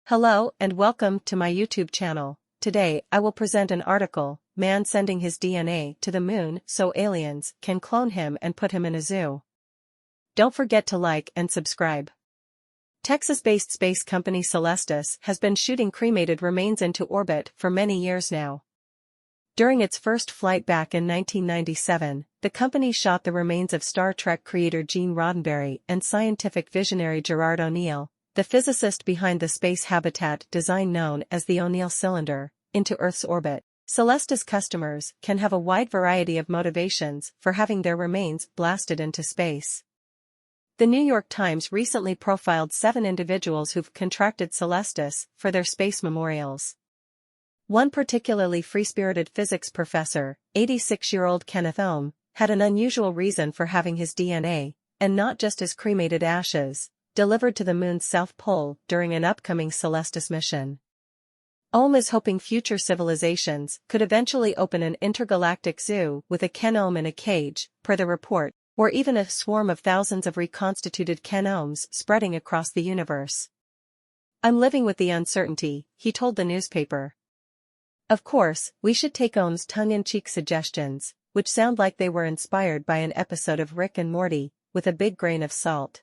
Hello and welcome to my YouTube channel. Today I will present an article, Man Sending His DNA to the Moon so Aliens Can Clone Him and Put Him in a Zoo. Don't forget to like and subscribe. Texas-based space company Celestis has been shooting cremated remains into orbit for many years now. During its first flight back in 1997, the company shot the remains of Star Trek creator Gene Roddenberry and scientific visionary Gerard O'Neill, the physicist behind the space habitat design known as the O'Neill cylinder, into Earth's orbit. Celestis customers can have a wide variety of motivations for having their remains blasted into space. The New York Times recently profiled 7 individuals who've contracted Celestis for their space memorials. One particularly free-spirited physics professor, 86-year-old Kenneth Ohm, had an unusual reason for having his DNA, and not just his cremated ashes, delivered to the moon's south pole during an upcoming Celestis mission. Ohm is hoping future civilizations could eventually open an intergalactic zoo with a Ken Ohm in a cage, per the report, or even a swarm of thousands of reconstituted Ken Ohms spreading across the universe. "I'm living with the uncertainty," he told the newspaper. Of course, we should take Ohm's tongue-in-cheek suggestions, which sound like they were inspired by an episode of Rick and Morty, with a big grain of salt.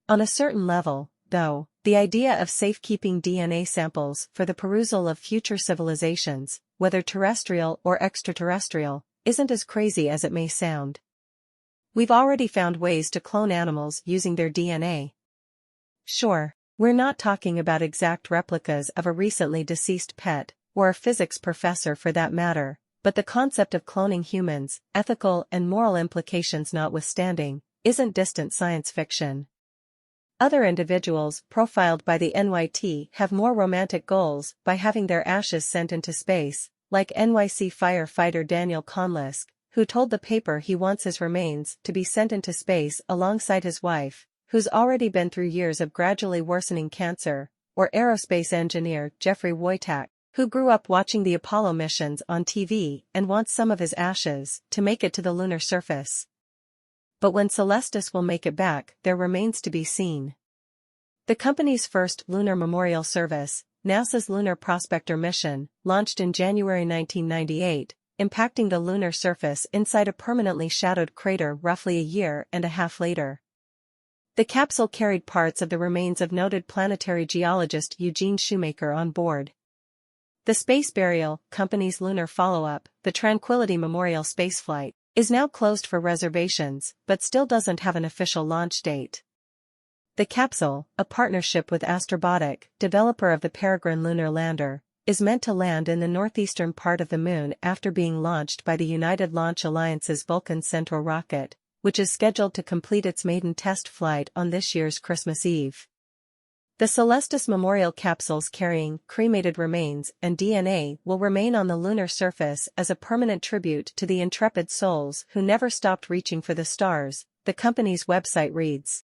On a certain level, though, the idea of safekeeping DNA samples for the perusal of future civilizations, whether terrestrial or extraterrestrial, isn't as crazy as it may sound. We've already found ways to clone animals using their DNA. Sure, we're not talking about exact replicas of a recently deceased pet, or a physics professor for that matter, but the concept of cloning humans, ethical and moral implications notwithstanding, isn't distant science fiction. Other individuals profiled by the NYT have more romantic goals by having their ashes sent into space, like NYC firefighter Daniel Conlisk, who told the paper he wants his remains to be sent into space alongside his wife, who's already been through years of gradually worsening cancer, or aerospace engineer Jeffrey Wojtak, who grew up watching the Apollo missions on TV and wants some of his ashes to make it to the lunar surface. But when Celestis will make it back, there remains to be seen. The company's first lunar memorial service, NASA's Lunar Prospector mission, launched in January 1998, impacting the lunar surface inside a permanently shadowed crater roughly a year and a half later. The capsule carried parts of the remains of noted planetary geologist Eugene Shoemaker on board. The Space Burial Company's lunar follow-up, the Tranquility Memorial spaceflight, is now closed for reservations, but still doesn't have an official launch date. The capsule, a partnership with Astrobotic, developer of the Peregrine lunar lander, is meant to land in the northeastern part of the moon after being launched by the United Launch Alliance's Vulcan Centaur rocket, which is scheduled to complete its maiden test flight on this year's Christmas Eve. The Celestis memorial capsules carrying cremated remains and DNA will remain on the lunar surface as a permanent tribute to the intrepid souls who never stopped reaching for the stars, the company's website reads.